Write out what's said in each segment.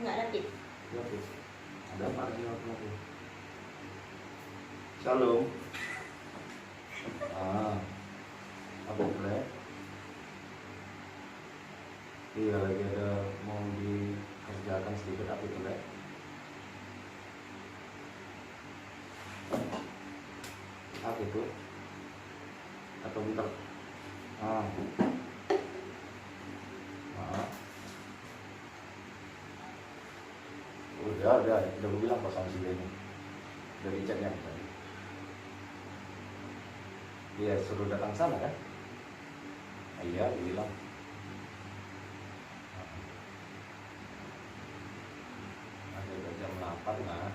Enggak ada tip. Gratis. Ada apa lagi aku? Shalom. Apa boleh? Iya, lagi ada mau dikerjakan sedikit apa itu boleh? Apa itu? Atau bentar? Udah gue bilang kok sama si Benny. Udah diceknya tadi. Iya, suruh datang sana kan? Iya, dia bilang. Ada jam 8 lah.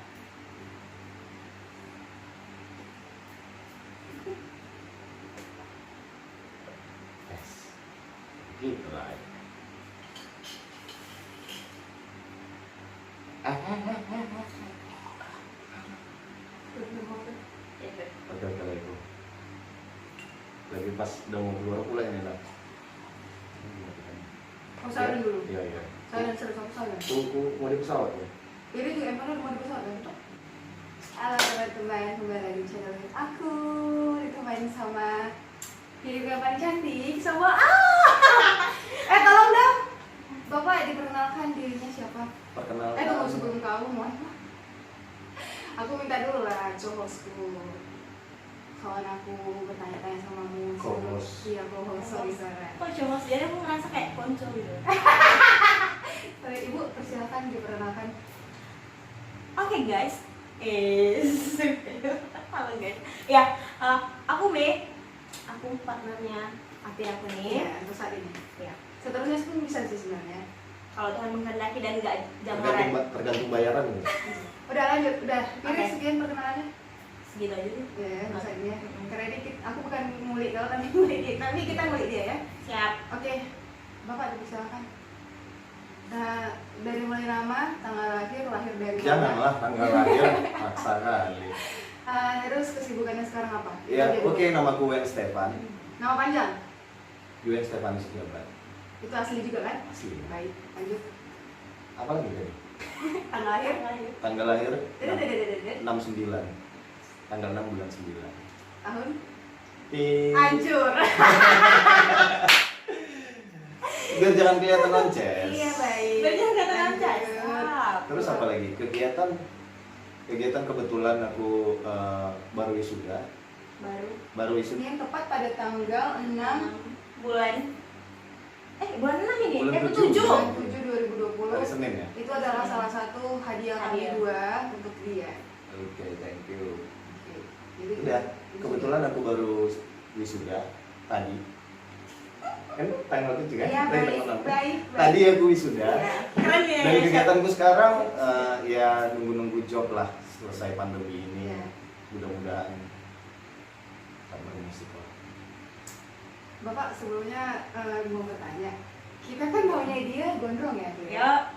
Yes. Gitu lah. Oke itu. Lagi pas udah mau keluar pula ini lah. Oh, saran dulu. Iya. Saran saran. Aku mau di pesawat ya. Jadi juga emang mau di pesawat kan? Halo teman-teman, kembali lagi di channel aku. Ditemani sama Hidup yang paling cantik sama tolong dong. Bapak diperkenalkan dirinya siapa? Perkenalkan. Tunggu sebelum kamu mohon. Aku minta dulu lah co-hostku. Kawan aku bertanya-tanya sama mu. Co-host. Iya, co-host. Sorry. Kok cuma jadi aku ngerasa kayak konco gitu. Ibu, persilakan diperkenalkan. Oke guys. Halo guys. Ya, aku Mei. Aku partnernya Api aku nih. Iya, untuk saat ini. Ya. Seterusnya pun bisa sih sebenarnya. Kalau Tuhan menghendaki dan nggak jamaran. Tergantung bayaran nih. Udah lanjut, udah. Pilih Oke. sekian perkenalannya. Segitu aja deh. Ya, masa ini ya. Karena ini aku bukan ngulik kalau tapi ngulik dia. Tapi kita ngulik dia ya. Siap. Oke, Bapak dipersilakan. Nah, dari mulai nama, tanggal lahir dari mana? Janganlah tanggal lahir maksa kali. Terus kesibukannya sekarang apa? Ya, Jadi- oke, nama gue Wen Stefan. Nama panjang? Wen Stefan Setiabat. Itu asli juga kan? Asli. Baik, lanjut. Apa lagi tadi? Tanggal lahir? Tanggal lahir Dedededededed. 69. Tanggal 6 bulan 9. Tahun? Ting. Hancur. Biar jangan kelihatan lonces. Iya, baik. Biar jangan kelihatan Lanjut. lonces. Terus apa lagi? Kegiatan kebetulan aku baru wisuda. Baru Ini wisuda. yang tepat pada tanggal 6 bulan bulan 6 ini. Bulan Bulan 7. 7. bulan 7 2020. Hari Senin ya. Itu adalah salah satu hadiah kami Hadiah. dua untuk dia. Oke, thank you. Oke. Jadi Udah, kebetulan aku baru wisuda tadi. Kan tanggal 7 kan? Iya, Tanggal baik, 6. baik. Tadi aku wisuda. Iya. Keren ya. Dan kegiatanku sekarang ya nunggu job lah selesai pandemi ini. Iya. Mudah-mudahan tak bermusik lah. Bapak sebelumnya mau bertanya. Kita kan maunya dia gondrong ya, Bu? Ya.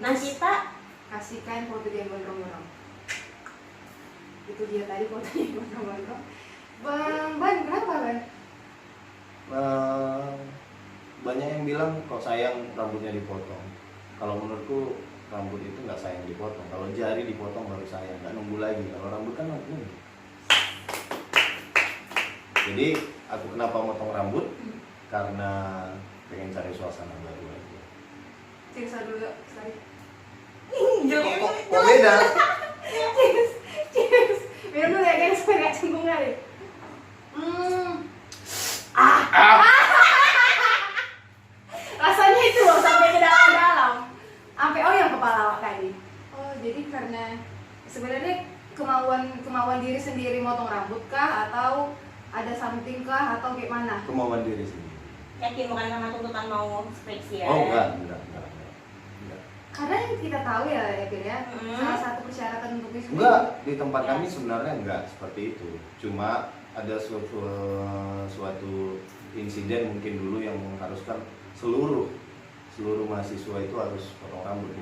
Nah, kita Kasihkan foto dia gondrong-gondrong. Itu dia tadi fotonya gondrong-gondrong. Ban, kenapa Ban? Banyak yang bilang kok sayang rambutnya dipotong. Kalau menurutku rambut itu nggak sayang dipotong. Kalau jari dipotong baru sayang, nggak nunggu lagi. Kalau rambut kan nunggu. Jadi aku kenapa motong rambut? Karena pengen cari suasana baru aja. Cerita dulu, sorry. Kok beda? Cheers. Minum dulu ya guys, supaya nggak cenggung kali. Rasanya itu loh sampai ke dalam-dalam. Sampai yang kepala awak tadi. Oh, jadi karena sebenarnya kemauan diri sendiri motong rambut kah atau ada something kah atau kayak mana? Kemauan diri sendiri. yakin bukan karena tuntutan mau skripsi ya. Oh enggak. Karena yang kita tahu ya ya, Hmm. salah satu persyaratan untuk wisuda. Enggak, di tempat Ya. kami sebenarnya enggak seperti itu. Cuma ada suatu insiden mungkin dulu yang mengharuskan seluruh mahasiswa itu harus potong rambut,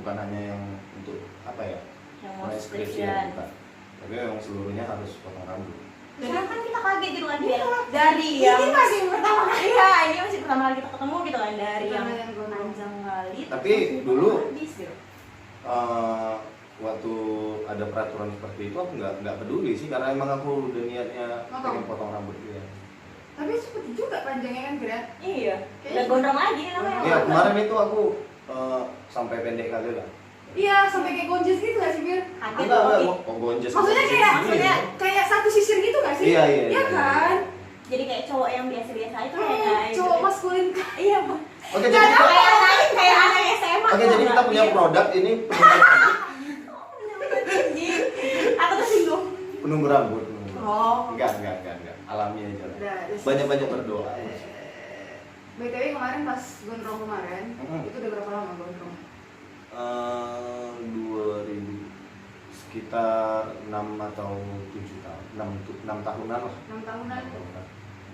bukan hanya yang untuk apa ya? Yang mau skripsi skripsian. bukan. Tapi yang seluruhnya harus potong rambut. Dan kan kita kaget gitu kan dia Iya. dari Ini yang masih pertama kali. iya ini masih pertama kali kita ketemu gitu kan dari yang Pertama yang gondrong. panjang kali. Tapi terus dulu habis gitu. Waktu ada peraturan seperti itu aku nggak peduli sih, karena emang aku udah niatnya Potong. pengen potong rambut dia. Tapi cepet juga panjangnya kan Gerak. Iya. Kayaknya- Udah gondrong lagi namanya. Iya, kemarin itu aku sampai pendek kali lah. Iya, sampai kayak gonjes gitu gak sih, Bir? Kaget Enggak, loh. gonjes. Maksudnya kayak Gini. kayak satu sisir gitu gak sih? Iya, iya, Iya iya. kan? Jadi kayak cowok yang biasa-biasa itu kayak Cowok maskulin. Iya, Oke, Nggak jadi ada kita, kayak anak SMA. oke, jadi kita punya produk ini Atau tersinggung. penumbuh rambut. penumbuh rambut. Oh. Enggak. Alami aja lah. Udah, Banyak-banyak berdoa. BTW kemarin pas gondrong kemarin, Mm-mm. itu udah berapa lama gondrong? 2000 sekitar 6 atau 7 tahun, 6 tahunan lah. 6 tahunan. 6 tahun.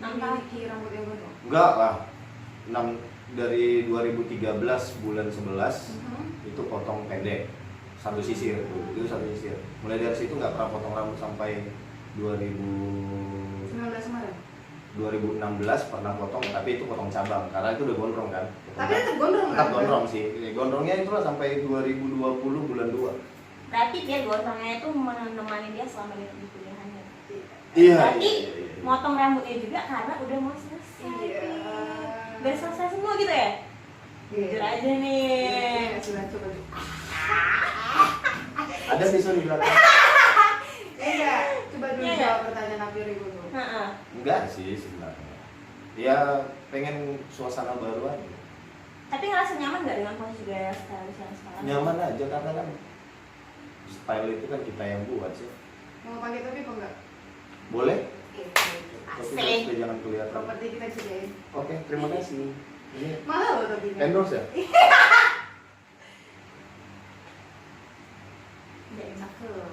Memiliki rambut yang gondrong. Enggak lah. 6 dari 2013 bulan 11 itu potong pendek. Satu sisir itu satu sisir. Mulai dari situ nggak pernah potong rambut sampai 19 kemarin. 2016 pernah potong, tapi itu potong cabang karena itu udah gondrong kan. Tapi tetap gondrong Tetap kan? gondrong sih. Gondrongnya itu lah sampai 2020 bulan 2. Berarti dia gondrongnya itu menemani dia selama dia di kuliahannya. Iya. Berarti iya. motong rambutnya juga karena udah mau selesai. Iya. Udah selesai semua gitu ya? Iya. Jujur aja nih. Iya, sudah coba. Ada tisu di belakang. Iya, coba dulu Iya, jawab pertanyaan Apir itu. Heeh. Enggak sih sebenarnya. Ya pengen suasana baru aja. Tapi ngerasa nyaman nggak dengan posisi gaya stylish yang sekarang? Nyaman aja karena kan style itu kan kita yang buat sih. Mau pakai topi apa enggak? Boleh? Asik. Tapi jangan kelihatan. Properti kita sediain. Oke, terima kasih. Ini Mahal loh topinya. endorse ya? Udah enak tuh.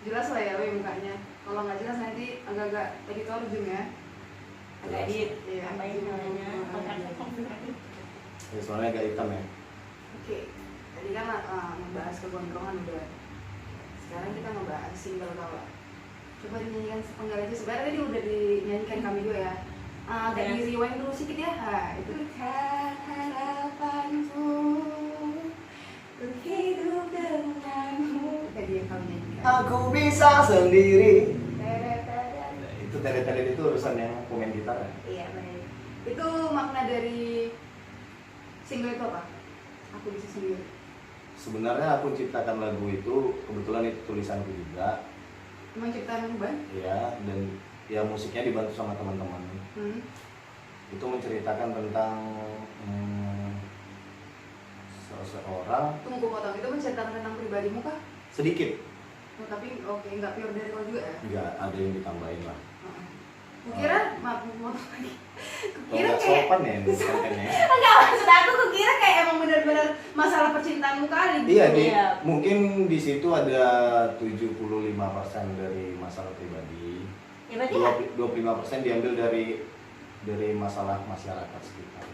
Jelas lah ya we mukanya. Kalau nggak jelas nanti agak-agak editor zoom ya. Agak edit. Iya. Tambahin namanya. Ya, soalnya agak hitam ya. Oke, tadi kan membahas kegondrongan udah. Sekarang kita ngebahas single kau. Coba dinyanyikan sepenggal aja. Sebenarnya tadi udah dinyanyikan kami juga ya. Agak Yes. di rewind dulu sedikit ya. Itu kan harapanku untuk hidup denganmu. Tadi yang kami nyanyikan. Aku bisa sendiri. Teret-teret. Nah, itu tele-tele itu urusan yang pemain gitar ya. Iya benar. Itu makna dari single itu apa? Aku bisa sendiri. Sebenarnya aku ciptakan lagu itu kebetulan itu tulisanku juga, Emang ciptaan Ban? ya, dan ya musiknya dibantu sama teman-teman. Itu menceritakan tentang seseorang Tunggu potong, itu menceritakan tentang pribadimu kah? sedikit, Oh, tapi oke, nggak pure dari kau juga ya? nggak ada yang ditambahin lah. Kukira, maaf potong lagi. Kalau Kukira nggak kayak sopan ya ini kontennya. enggak, maksud aku kukira kayak emang benar-benar masalah percintaanmu kali gitu. Iya, Iya. mungkin di situ ada 75% dari masalah pribadi, Ya berarti ya 25% diambil dari masalah masyarakat sekitar.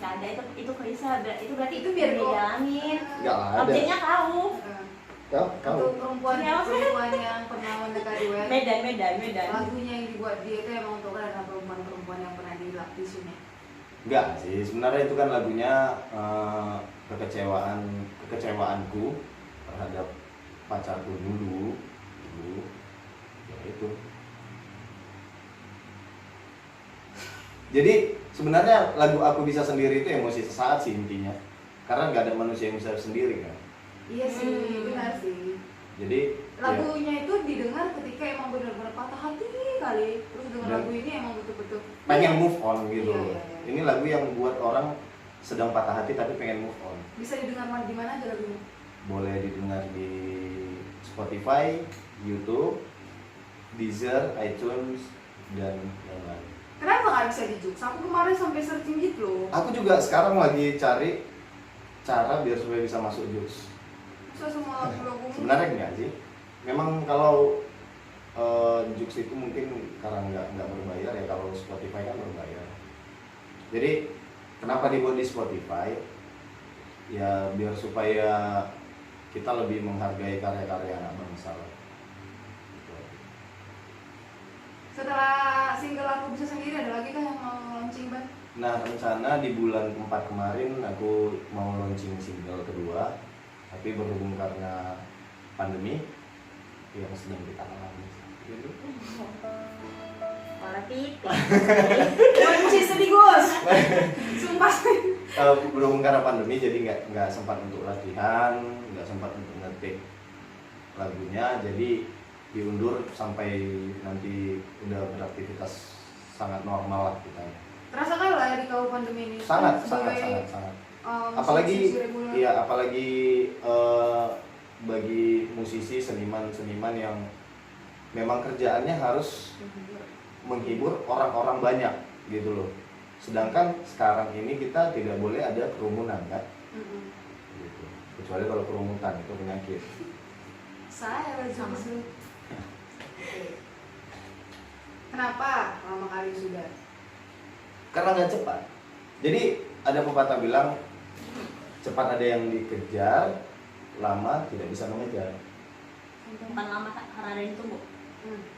nggak ada itu klise. Itu berarti Itu biar kok- dijalanin. Nggak ada. Objeknya kamu. Kau Untuk perempuan Iya, maksudnya- perempuan yang pernah mendekati Wen, Medan. lagunya yang dibuat dia itu emang untuk karena perempuan-perempuan yang pernah dilapisinya. Enggak sih, sebenarnya itu kan lagunya kekecewaanku terhadap pacarku dulu, ya itu. Jadi sebenarnya lagu Aku Bisa Sendiri itu emosi sesaat sih intinya, karena nggak ada manusia yang bisa sendiri kan. Iya sih, benar sih. Jadi ya, Lagunya itu didengar ketika emang benar-benar patah hati kali. Terus dengan Dan- lagu ini emang betul-betul pengen move on gitu. Iya, iya, iya. Ini lagu yang buat orang sedang patah hati tapi pengen move on. bisa didengar di mana aja lagunya. Boleh didengar di Spotify, YouTube, Deezer, iTunes, dan yang lain. Kenapa nggak bisa di Jux? Aku kemarin sampai searching gitu loh. Aku juga sekarang lagi cari cara biar supaya bisa masuk Jux. So semua lagu-lagu Sebenarnya enggak sih. Memang kalau Jux itu mungkin karena nggak berbayar ya, kalau Spotify kan berbayar. Jadi kenapa dibuat di Spotify? Ya biar supaya kita lebih menghargai karya-karya anak bangsa lah. Setelah single Aku Bisa Sendiri ada lagi kan yang mau launching Ban? Nah, rencana di bulan 4 kemarin aku mau launching single kedua, tapi berhubung karena pandemi yang sedang kita alami gitu. Malah titik. Masih sedih Gus. Sumpah. Berhubung karena pandemi jadi nggak sempat untuk latihan, nggak sempat untuk ngetik lagunya, jadi diundur sampai nanti udah beraktivitas sangat normal lah kita. Terasa kan lah ya di kau pandemi ini? Sangat. Apalagi bagi musisi seniman yang memang kerjaannya harus menghibur orang-orang banyak gitu loh. Sedangkan sekarang ini kita tidak boleh ada kerumunan kan? Gitu. Kecuali kalau kerumunan itu penyakit. Saya sama. Kenapa lama kali sudah? Karena nggak cepat. Jadi ada pepatah bilang cepat ada yang dikejar, lama tidak bisa mengejar. Bukan lama karena ada yang tunggu.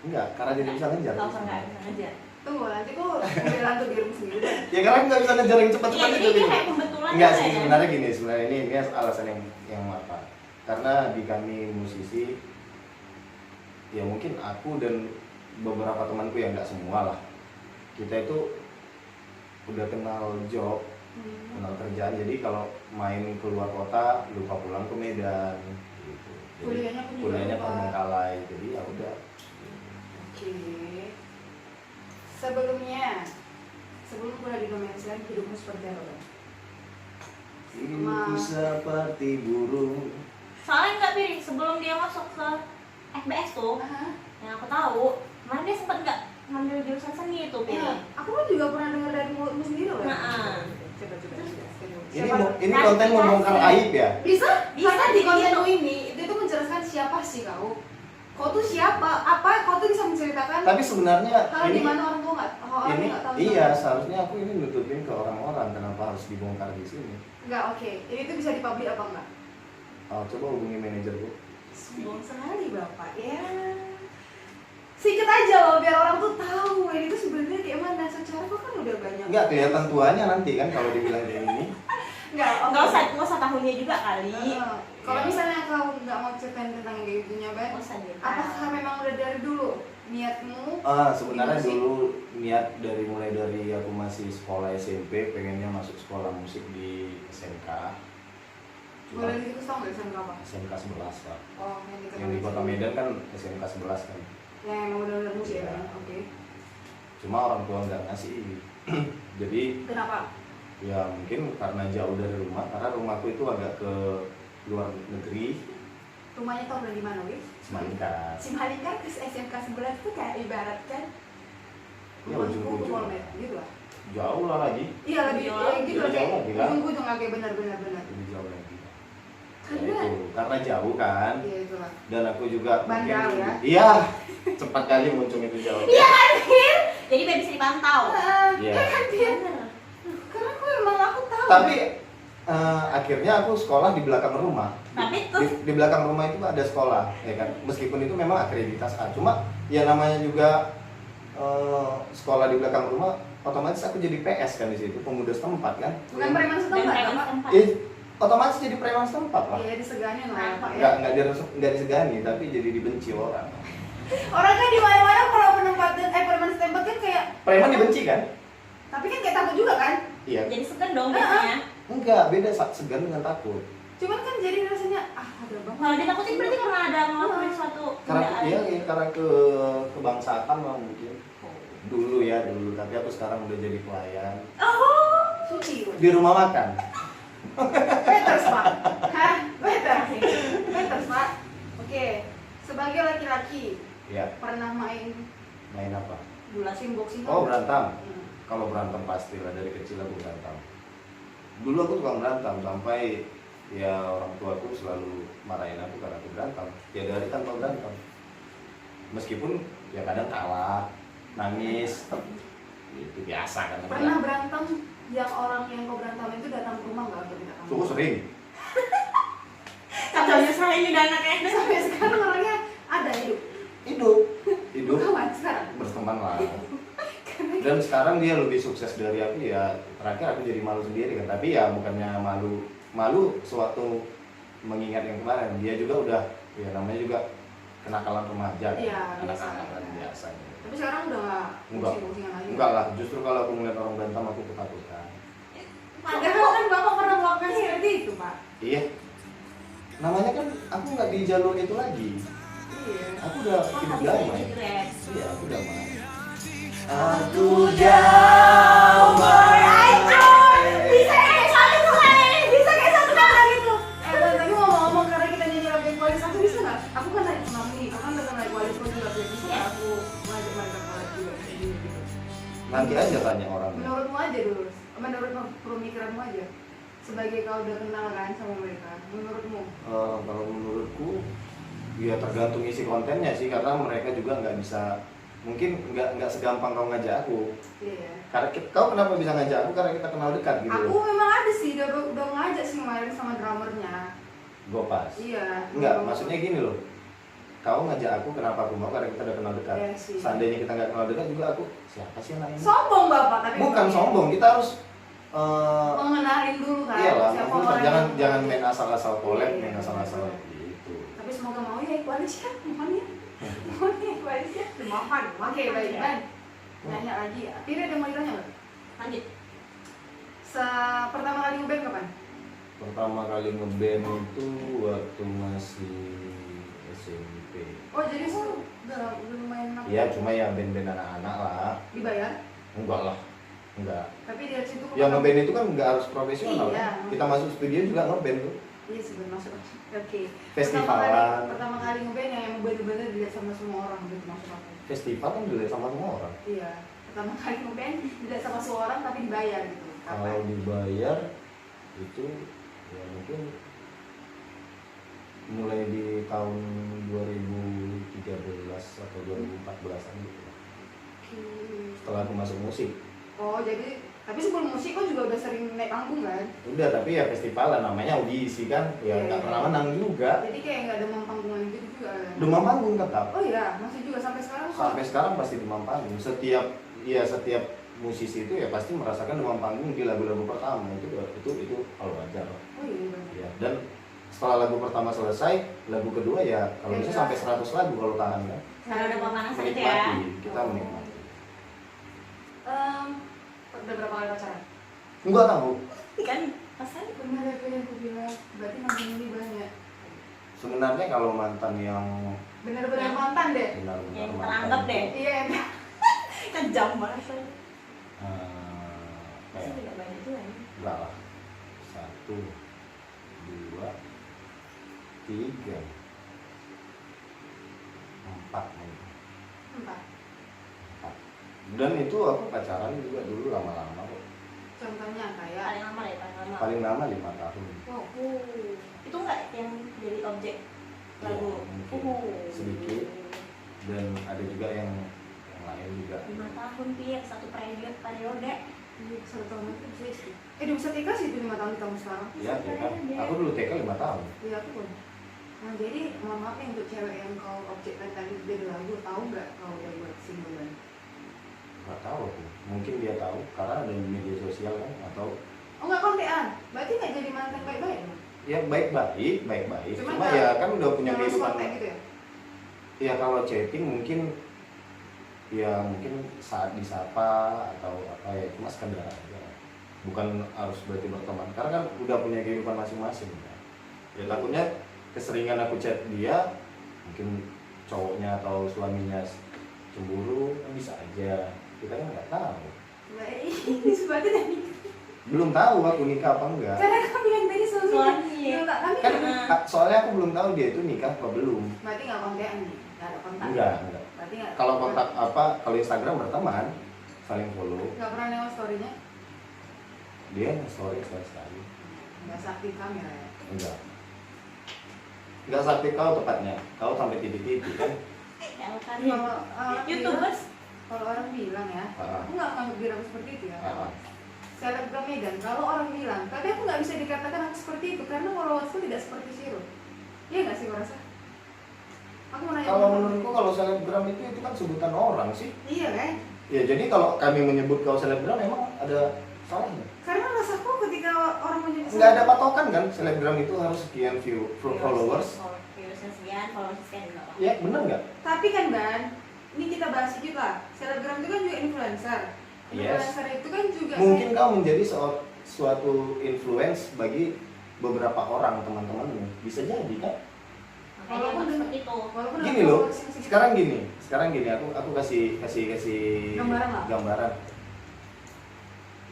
Enggak, karena tidak bisa ngejar. Tahu nggak bisa ngejar. Tunggu nanti kok bilang tuh dirimu sendiri. Ya karena nggak bisa ngejar yang Iya, cepat-cepat jadi itu. itu Gitu. kayak pembetulan. Enggak gitu sih, ya. sebenarnya ini alasan yang apa? Karena di kami musisi, ya mungkin aku dan beberapa temanku yang nggak semua lah, kita itu udah kenal job, kenal kerjaan. Jadi kalau main keluar kota lupa pulang ke Medan, gitu. Jadi, kuliahnya Terbengkalai, jadi ya udah. Oke. Sebelum kuliah di Kementerian, hidupmu seperti apa Bang? Hidupku seperti burung. Soalnya nggak piring sebelum dia masuk ke FBS tuh, yang aku tahu, kemarin dia sempat nggak ngambil jurusan seni itu piring. Iya, aku kan juga pernah dengar dari mulutmu sendiri loh. Nah, Coba jelaskan dulu. Ini konten membongkar aib ya? Bisa? Bisa, Karena di konten gitu. ini itu menjelaskan siapa sih kau? Kau tuh siapa? Apa? Kau tuh bisa menceritakan Tapi sebenarnya hal ini di mana orang tua orang ini nggak tahu. iya, seharusnya aku ini nutupin ke orang-orang, kenapa harus dibongkar di sini. Enggak, oke. Ini tuh bisa dipublish apa enggak? Coba hubungi manajerku. Sombong sekali Bapak ya. Sikit aja loh biar orang tuh tahu ini tuh sebenarnya kayak mana. Secara kok kan udah banyak. Enggak kelihatan tuanya nanti kan kalau dibilang kayak gini. Enggak, nggak usah tahunnya juga kali. Kalau Iya. misalnya kau nggak mau ceritain tentang yang kayak gitunya, Ben, Nggak usah deh. apakah memang udah dari dulu niatmu? Sebenarnya Musik? dulu niat mulai dari aku masih sekolah SMP, pengennya masuk sekolah musik di SMK. Cuma Boleh dikasih tau nggak di sana berapa? SMK 11 Pak. Oh, Yang di Kota Medan kan SMK 11 kan. Yang emang benar-benar musik ya, Iya. Ben? Oke. Cuma orang tua nggak ngasih. Jadi Kenapa? ya mungkin karena jauh dari rumah, karena rumahku itu agak ke luar negeri, Rumahnya tau udah di mana, Wif? Semalingkar. Simalingkar ke SMK 11 tuh kayak ibarat kan Ya, ujung-ujung. Polmed, gitu lah. Jauh lah lagi, Iya lebih Jauh, ya, gitu jauh lah kayak lagi lah. ujung-ujung kayak benar-benar. lebih jauh lagi. Ya Karena itu, karena jauh kan. iya itulah. Dan aku juga Bandar ya? Iya, cepat kali muncul itu jauh. Iya kan, Fir? Jadi biar bisa dipantau. Iya. Kan dia, karena aku emang aku tahu. Tapi akhirnya aku sekolah di belakang rumah. Tapi Di, tuh di belakang rumah itu ada sekolah, ya kan. Meskipun itu memang akreditas A, cuma ya namanya juga sekolah di belakang rumah, otomatis aku jadi PS kan di situ, pemuda setempat kan. Bukan preman dan setempat, preman Bapak. setempat. Otomatis jadi preman setempat lah. Iya diseganin lah ya, Pak ya. Nggak disegani, tapi jadi dibenci orang. Orang kan di mana-mana kalau penempatan preman setempat kan kayak Preman dibenci kan? tapi kan kayak takut juga kan. Iya. Jadi segan dong biasanya. Enggak, beda segan dengan takut. Cuman kan jadi rasanya ada banget. Kalau ditakutin berarti karena ada ngelakuin suatu Karena tindakan. iya, karena kebangsaan lah mungkin. Dulu, tapi aku sekarang udah jadi pelayan Oh, Suci. di rumah makan. Peters, Pak. Hah? Peters, Pak. Oke. Sebagai laki-laki Ya, pernah main main apa? boxing Oh, berantem. Hmm. Kalau berantem pastilah, dari kecil aku berantem. Dulu aku tukang berantem sampai ya orang tuaku selalu marahin aku karena aku berantem. Tiada hari tanpa berantem. Meskipun ya kadang kalah, nangis, itu biasa kan. Pernah berantem yang orang yang kau berantem itu datang ke rumah nggak untuk minta kamu? Suku sering. satu nyesel ini dan anaknya. Sampai sekarang orangnya ada hidup. hidup Kawan sekarang. berteman lah. Dan sekarang dia lebih sukses dari aku ya. Terakhir aku jadi malu sendiri kan, tapi ya bukannya malu sewaktu mengingat yang kemarin. Dia juga udah ya namanya juga kenakalan remaja kan, Iya, anak-anak kan biasa. biasanya. Tapi sekarang udah Enggak. musim-musim lagi. Enggak lah, justru kalau aku ngeliat orang berantem aku ketakutan. Padahal kan Bapak pernah melakukan seperti itu, Pak. Iya, namanya kan aku nggak di jalur itu lagi. Iya. Aku udah hidup damai. Keren. Iya, aku damai. Aku damai. Bisa kayak satu kali. Bisa kayak satu kali gitu. Bang, tadi ngomong-ngomong karena kita nyanyi lagu yang kualitas, aku bisa nggak? Aku kan naik sama nih, aku kan udah naik kualitas juga, bisa nggak aku ngajak kualitas juga kayak gitu. Nanti aja tanya orang. Menurutmu aja dulu, menurut pemikiranmu aja. Sebagai kau udah kenal kan sama mereka, menurutmu? Kalau menurutku, ya tergantung isi kontennya sih, karena mereka juga nggak bisa, mungkin nggak segampang kau ngajak aku. Iya. Karena kau kenapa bisa ngajak aku? Karena kita kenal dekat gitu. Aku memang ada sih, udah ngajak sih kemarin sama drummernya. Gopas. Iya. Enggak, maksudnya gini loh. Kau ngajak aku, kenapa aku mau? Karena kita udah kenal dekat. Iya sih. Seandainya kita nggak kenal dekat juga aku, siapa sih anak ini? Sombong Bapak, tapi Bukan sombong, kita harus mengenalin dulu kan. iyalah, siapa maksudnya orang jangan yang- jangan main asal-asal collab, Iya, main asal-asal iya. gitu. Tapi semoga mau ya kualitas ya, mohonnya. Mohonnya kualitas ya. Mohon. Oke, baik, Ban. Nanya lagi ya. Tiri ada yang mau ditanya nggak? Lanjut. Pertama kali ngeband kapan? Pertama kali ngeband itu waktu masih SMP. Oh, jadi udah lumayan lama. Iya, cuma ya band-band anak-anak lah. Dibayar? Enggak lah, enggak. Tapi dari situ Yang ngeband itu kan nggak harus profesional. Iya. Kan? Kita masuk studio juga ngeband tuh. Iya sebelum masuk. Oke. Festivalan. Pertama kali ngeband yang bener-bener dilihat sama semua orang gitu maksud aku. Festival kan dilihat sama semua orang. Iya. Pertama kali ngeband dilihat sama semua orang tapi dibayar gitu. Kalau Kapan? dibayar itu ya mungkin mulai di tahun 2013 atau 2014an gitu. Oke. Setelah aku masuk musik. Oh jadi tapi sebelum musik kok juga udah sering naik panggung kan? Udah, tapi ya festivalan namanya audisi kan, ya Iya, nggak iya. pernah menang juga. Jadi kayak nggak demam panggungan gitu juga kan? Demam panggung tetap. Oh iya masih juga sampai sekarang. Sampai sekarang pasti demam panggung. Setiap musisi itu ya pasti merasakan demam panggung di lagu-lagu pertama itu kalau wajar. Oh iya benar. Ya, dan setelah lagu pertama selesai, lagu kedua ya kalau bisa sampai 100 lagu kalau tahan kan. Karena udah pemanasan itu ya. Menikmati, kita Oh. menikmati. Udah berapa kali pacaran? Enggak tahu. Kan pasan Benar apa yang aku bilang? Berarti mantan ini banyak. Sebenarnya kalau mantan yang Benar-benar mantan deh. benar-benar yang mantan teranggap itu, deh. Iya. Kejam banget sih. Pasti kayak tidak banyak juga ya. enggak lah. 1, 2, 3, 4 mungkin. 4. Dan itu aku pacaran juga dulu lama-lama kok. Contohnya kayak. Paling lama deh, paling lama. Paling lama 5 tahun. Oh. Itu enggak yang jadi objek lagu. Iya, mungkin. Sedikit. Dan ada juga yang lain juga. 5 tahun Pir, satu periode. Iya, 1 tahun itu bisa istri. Udah bisa TK sih itu 5 tahun di tahun sekarang. Iya, ya kan. Aku dulu TK 5 tahun. Iya aku pun. Nah jadi mohon maaf nih untuk cewek yang kau objekkan tadi dari lagu, tahu nggak kau udah buat singlean? Nggak tahu aku. Mungkin dia tahu karena ada di media sosial kan, atau Oh nggak kontekan, berarti nggak jadi mantan baik-baik dong? ya baik-baik. Cuma Cuma nggak- ya kan udah punya Nggak harus kehidupan. kontak gitu ya? Ya kalau chatting mungkin saat disapa atau apa ya, cuma sekedar aja. Bukan harus berarti berteman. Karena kan udah punya kehidupan masing-masing kan. Ya takutnya keseringan aku chat dia, mungkin cowoknya atau suaminya cemburu, kan bisa aja. Kita kan nggak tahu. Nggak, ini sebenarnya dari Belum tahu aku nikah apa enggak. karena kau bilang tadi suami. Suami. Nggak, kami Kan Nah. soalnya aku belum tahu dia itu nikah apa belum. berarti nggak kontekan nih, nggak ada kontak. Enggak. Berarti nggak. Kalau kontak apa, kalau Instagram berteman, saling follow. Nggak pernah nengok storynya, Dia story sekali. nggak sakti kamera ya. Enggak sakti kau tepatnya. Kau sampai titik-titik kan. Yang kan Kalau orang YouTubers bilang- kalau orang bilang ya, Ah. aku nggak nganggap diri aku seperti itu ya. Ah. Selebgram Medan, kalau orang bilang, tapi aku nggak bisa dikatakan aku seperti itu karena followersku tidak seperti Siro. Iya nggak sih, gue rasa? Aku mau nanya. Kalau menurutku kalau selebgram itu kan sebutan orang sih. Iya kan? Ya jadi kalau kami menyebut kau selebgram memang ada salahnya. Karena rasaku ketika orang menyebut Nggak ada patokan kan, selebgram itu harus sekian view followers. Viewersnya sekian, followersnya sekian enggak apa. Ya benar nggak? Tapi kan Ban, ini kita bahas sedikit lah. Selebgram itu kan juga influencer. Yes. Influencer itu kan juga Mungkin kau menjadi suatu influence bagi beberapa orang teman-temanmu, bisa jadi kan? Makanya Walaupun seperti itu. walaupun Gini ada loh, followers yang segitu. sekarang gini, aku kasih Gambaran lah. gambaran.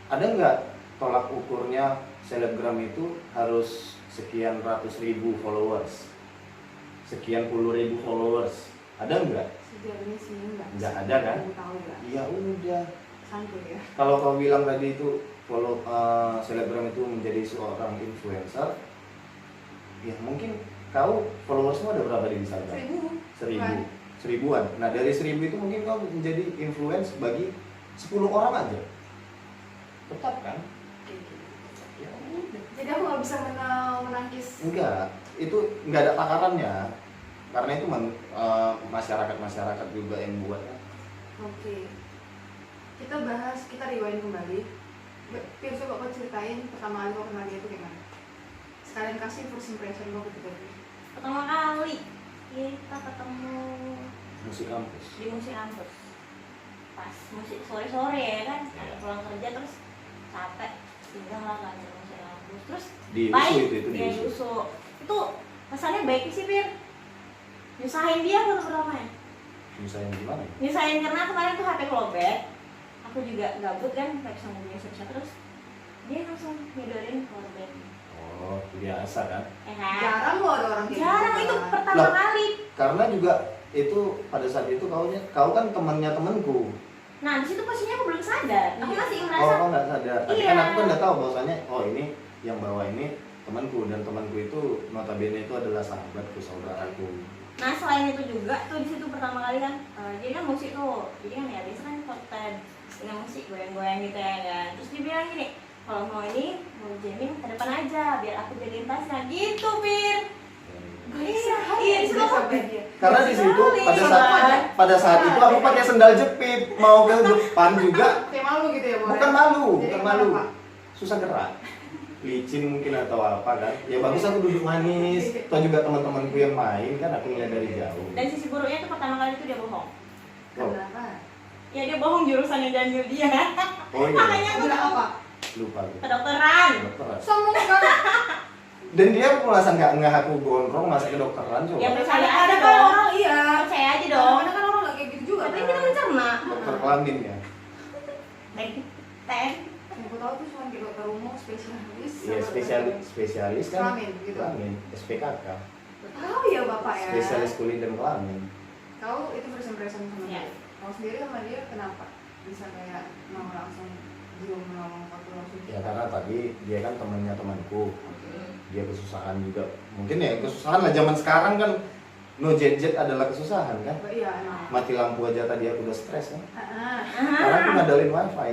Ada nggak tolak ukurnya selebgram itu harus sekian ratus ribu followers, sekian puluh ribu followers? Ada nggak? Sejauh ini sih enggak. Nggak ada kan? Aku tahu ya. Ya udah. Santuy ya. Kalau kau bilang tadi itu selebgram itu menjadi seorang influencer, ya mungkin kau followersmu ada berapa di Instagram? 1000. Kan? Seribuan. Nah dari 1000 itu mungkin kau menjadi influence bagi 10 orang aja. Tetap kan? Ya udah. Jadi aku nggak bisa menangkis. Enggak, itu enggak ada takarannya. Karena itu masyarakat juga yang buat. Oke. Kita bahas, kita rewind kembali. Pir, coba kau ceritain pertama kali kau kenal dia itu gimana? Sekalian kasih first impression kau ketika itu. Pertama kali kita ketemu Musik kampus. di musik kampus. Pas musik sore-sore ya kan, Iya. pulang kerja terus capek, tinggal lah kan di musik kampus. Terus Di baik, USU itu di ya, USU. USU. Itu kesannya baik sih Pir. Nyusahin dia baru pertama ya. Misalnya gimana? Nyusahin karena kemarin tuh HP lobet. Aku juga gabut kan, kayak bisa ngomongin siapa terus dia langsung nyodorin powerbank. Oh, biasa kan? Kan? Jarang loh ada orang kayak Jarang gitu, itu kan? pertama Lah. kali. Karena juga itu pada saat itu kau kan temannya temanku. Nah di situ posisinya aku belum sadar. Aku Iya. masih Oh, merasa kau nggak sadar. Tapi Iya. kan aku kan nggak tahu bahwasanya, oh ini yang bawa ini temanku, dan temanku itu notabene itu adalah sahabatku, saudaraku. Nah selain itu juga tuh di situ pertama kali kan, jadi kan musik tuh, jadi kan ya biasa kan kalau kita dengan musik goyang-goyang gitu ya kan. Terus dia bilang gini, kalau mau ini mau jamming ke depan aja, biar aku jadiin tasnya gitu Pir. Iya di situ aku Sampai dia. Karena di situ Sekali. pada saat itu aku pakai sendal jepit, mau ke depan juga Kayak malu gitu ya, Bo? bukan malu, Jadi bukan malu. kenapa? Susah gerak. Licin mungkin atau apa kan. Ya bagus aku duduk manis. Atau juga teman-temanku yang main kan aku lihat dari jauh. Dan sisi buruknya tuh pertama kali itu dia bohong. Oh, Kenapa? Ya dia bohong jurusan yang diambil dia. oh iya, Makanya aku Bilang apa? lupa gue. kedokteran. Kedokteran. Sombong sekali. Dan dia merasa nggak aku gondrong masuk kedokteran coba. Ya percaya aja Ada kan dong. orang iya. Percaya aja dong. Ada kan orang nggak kayak gitu juga. Tapi kan? kita mencerna. Dokter kelamin ya. Baik, ten. Yang aku tahu tuh cuma kayak dokter umum, spesialis. Iya sama spesialis kan. Kelamin, gitu. Kelamin, SPKK. Tahu ya bapak ya. Spesialis kulit dan kelamin. Kau itu first impression sama Iya. dia. Kau sendiri sama dia kenapa bisa kayak mau langsung jiwa menolong waktu langsung? Ya karena tadi dia kan temannya temanku. Oke. Dia kesusahan juga. Mungkin ya kesusahan lah, zaman sekarang kan no jet adalah kesusahan kan. Iya emang. Mati lampu aja tadi aku udah stres kan. Ah, Karena aku ngadalin wifi.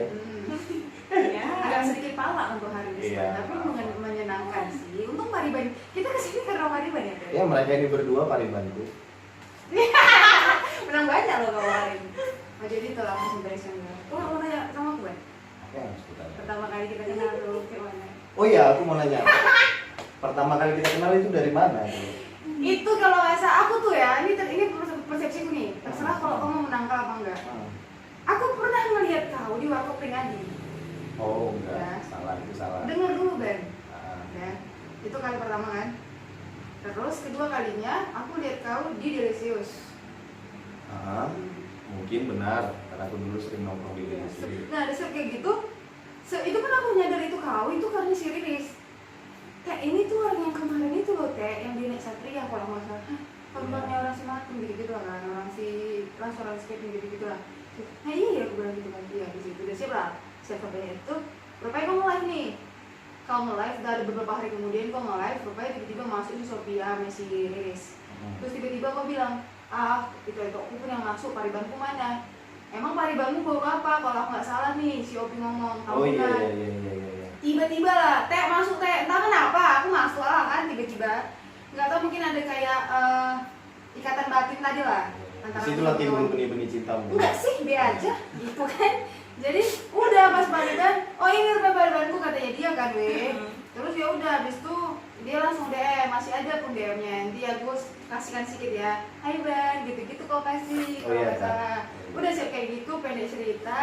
Ya. agak sedikit pala untuk hari ini, Iya. tapi menyenangkan sih. Untung Pariban, kita kesini karena Pariban ya. Teh? Ya mereka ini berdua paribanku. Menang banyak loh kau hari ini. Oh, jadi itulah first impression gue. Kau nggak mau nanya sama aku, Ban? Apa yang harus kita tanya? Pertama kali kita kenal dulu kayak mana? Oh iya, aku mau nanya. Pertama kali kita kenal itu dari mana? Itu kalau nggak salah aku tuh ya, ini persepsiku nih. Terserah kalau kamu mau menangkal apa enggak. Aku pernah melihat kau di warkop Pringadi. Oh enggak, Ya. salah itu salah. Dengar dulu, Ben. Ah, Ya, itu kali pertama kan. Terus kedua kalinya aku lihat kau di Delicious. mungkin benar, karena aku dulu sering nongkrong di sini. Nah, ada kayak gitu. Itu kan aku nyadar itu kau itu karena si Riris. Teh, ini tuh orang yang kemarin itu loh, Teh, yang di Nek Satria kalau nggak salah. Hah, kembarnya orang si Matum gitu lah kan, orang si orang skating gitu lah. Nah iya, aku bilang gitu kan dia di situ. Udah siap lah. Siap sampai itu. Rupanya kamu live nih. Kamu live, udah ada beberapa hari kemudian kamu live. Rupanya tiba-tiba masuk di Sophia, Messi Riris. Terus tiba-tiba kau bilang, itu aku pun yang masuk, paribanku mana? Emang paribanmu bawa apa? Kalau aku nggak salah nih, si Opi ngomong. Oh iya kan? iya. Tiba-tiba lah, Teh masuk Teh, entah kenapa, aku masuk lah kan tiba-tiba. nggak tahu mungkin ada kayak ikatan batin tadi lah antara Disitulah kedua timbul orang. benih-benih cintamu. Enggak sih, be aja gitu kan. Jadi udah pas Pariban, oh ini rumah Paribanku katanya dia kan weh. Terus ya udah habis itu dia langsung DM, masih ada pun DM-nya. Nanti ya gue kasihkan sedikit ya. Hai Ban, gitu-gitu kok kasih Oh kalau iya, nggak salah. Kak. Udah sih kayak gitu pendek cerita.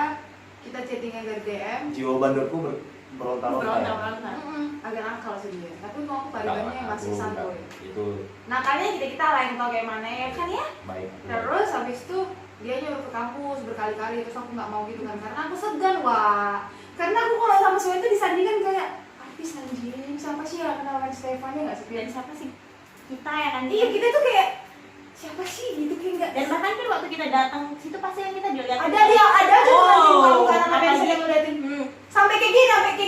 Kita chattingan dari DM. Jiwa bandorku berontak-ontak. Berontak-ontak. Agak nakal sih dia. Tapi mau Paribannya masih santuy. Itu Nakalnya kita lain tau kayak mana ya kan ya. baik. Terus habis itu dia nyuruh ke kampus berkali-kali, terus aku nggak mau gitu kan karena aku segan wah. Karena aku kalau sama Sue itu disandingkan kayak artis anjing, siapa sih yang kenal dengan Stefan ya nggak sih? Dan siapa sih kita ya kan? Iya kita tuh kayak siapa sih gitu kayak nggak. Dan bahkan kan waktu kita datang situ pasti yang kita dilihat. Ada dia ada aja tuh nanti kamu karena apa yang apalagi- saya ngeliatin sampai kayak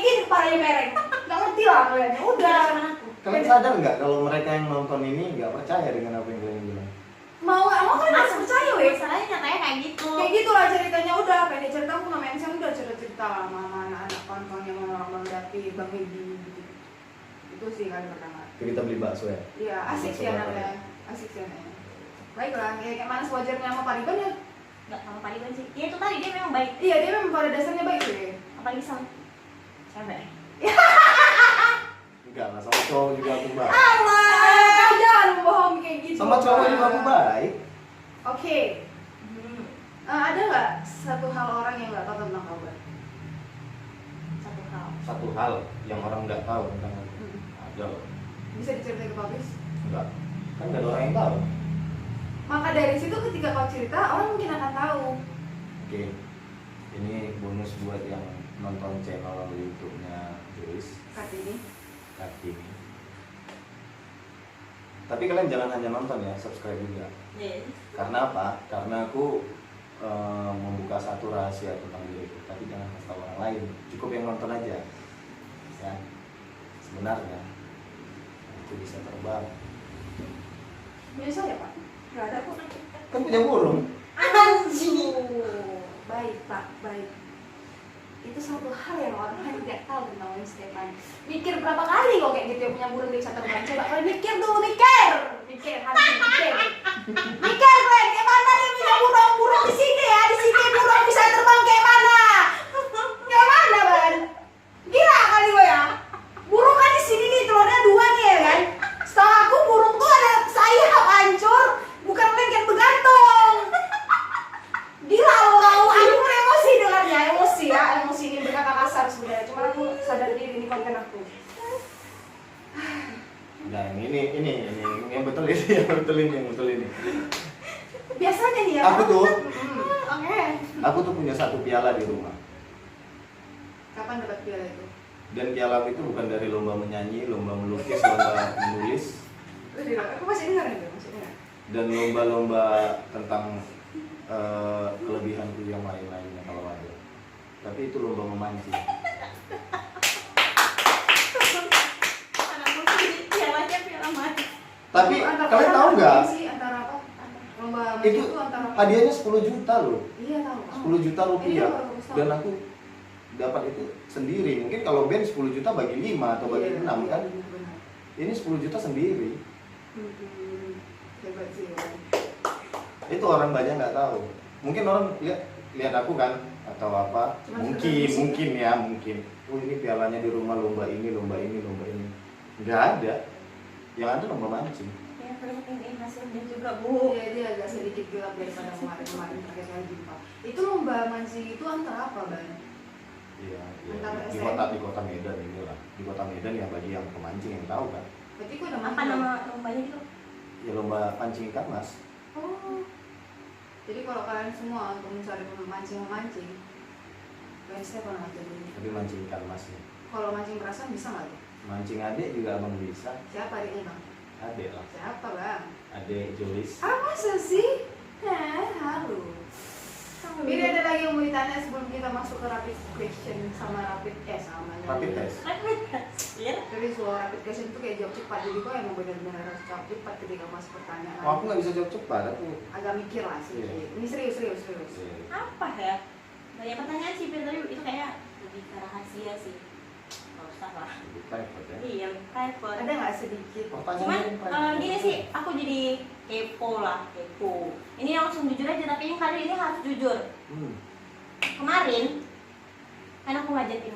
gini parahnya mereng. Nggak ngerti lah kalian. Udah. sama aku. Kalian sadar nggak kalau mereka yang nonton ini nggak percaya dengan apa yang kalian bilang? Mau nggak mau kan harus percaya weh. Masalahnya nyatanya kayak gitu. Kayak gitu lah ceritanya udah pendek cerita aku sama MC udah cerita sama anak-anak kawan-kawan yang orang mendaki Bang Edi gitu. Itu sih kali pertama. Kita beli bakso ya. Iya asik sih anaknya, asik sih anaknya. Baiklah kayak mana sewajarnya sama Pariban ya. Nggak sama Pariban sih. Ya itu tadi dia memang baik. Iya dia memang pada dasarnya baik sih. Apalagi sama cewek. Enggak lah, sama cowok juga aku baik. Allah jangan bohong kayak gitu. Sama cowok juga aku baik. Oke. Ada nggak satu hal orang yang nggak tahu tentang kau Ban? Satu hal. Satu hal yang orang nggak tahu tentang aku. Ada loh. Bisa diceritain ke publis? Enggak. Kan nggak ada orang yang tahu. Maka dari situ ketika kau cerita orang mungkin akan tahu. Oke. Ini bonus buat yang nonton channel YouTube-nya Joyce Kartini. Kartini. Tapi kalian jangan hanya nonton ya, subscribe juga. Yes. Karena apa? Karena aku membuka satu rahasia tentang diriku, tapi jangan kasih tahu orang lain. Cukup yang nonton aja. Ya. Sebenarnya itu bisa terbang. Biasa ya Pak? Nggak ada kok. Kan punya burung. Anjing. Baik Pak, baik. Itu satu hal yang orang lain tidak tahu tentang Wayne Stefan. Mikir berapa kali kok kayak gitu ya punya burung bisa terbang. Coba kalian mikir dulu, mikir. Mikir, hati mikir. Mikir kalian, kayak mana dia punya burung di sini ya? Di sini burung bisa terbang kayak mana? Kayak mana, Ban? Gila kali gue ya. Burung kan di sini nih, telurnya 2 nih ya kan? Setahu aku burung tuh ada sayap hancur, bukan lengket bergantung. Gila lo, aku emosi dengarnya, emosi ini berkata kasar sebenarnya. Cuma aku sadar diri ini konten aku. Nah, yang betul ini. Biasanya nih ya. Aku tuh, Oke. aku tuh punya satu piala di rumah. Kapan dapat piala itu? Dan piala itu bukan dari lomba menyanyi, lomba melukis, lomba menulis, Aku masih dengar itu, masih dengar. dan lomba-lomba tentang kelebihanku yang lain-lainnya kalau ada. Tapi itu lomba memancing. Anakku sih pialanya piala mati. Tapi Antara kalian tahu apa nggak? sih, antara apa? Lomba Itu itu antara apa? hadiahnya 10 juta loh. Iya tahu. 10 juta rupiah. Iya, baru tahu. Dan aku dapat itu sendiri. Mungkin kalau band 10 juta bagi 5 atau bagi 6 kan. Benar. Ini 10 juta sendiri. Hebat sih. Ya. Itu orang banyak nggak tahu. Mungkin orang lihat aku kan atau apa? Cuma Mungkin. Oh ini pialanya di rumah lomba ini. Nggak ada. Yang ada lomba mancing. Ya paling ini hasilnya juga bu. Iya dia agak sedikit gelap daripada kemarin terkait dengan jumpa. Itu lomba mancing itu antara apa Ban? Iya. Antara Di SM. kota Medan inilah. Di kota Medan ya bagi yang pemancing yang tahu kan. Berarti kok ada Apa mancing? nama lombanya itu? Ya lomba pancing ikan mas. Oh. Jadi kalau kalian semua untuk mencari memancing, kalian siapa yang ngajarin? Tapi mancing ikan mas ya. Kalau mancing perasan bisa nggak tuh? Mancing adik juga abang bisa. Siapa adiknya bang? Adik lah. Siapa bang? Adik Joyce. Ah masa sih? Halu. Ini ada lagi yang mau ditanya sebelum kita masuk ke rapid question sama rapid test. Rapid test. Rapid test. Ya. Jadi soal rapid question itu kayak jawab cepat. Jadi kok emang benar-benar harus jawab cepat ketika masuk pertanyaan. Oh, aku nggak bisa jawab cepat. Aku. Agak mikir lah sih. Iya. Ini serius. Apa ya? Banyak pertanyaan sih, tapi itu kayak lebih ke rahasia sih. Kalau besar lah. Lebih private ya. Iya, private. Ada nggak sedikit? Cuman gini sih, aku jadi kepo lah, kepo. Ini langsung jujur aja, tapi yang kali ini harus jujur. Kemarin kan aku ngajakin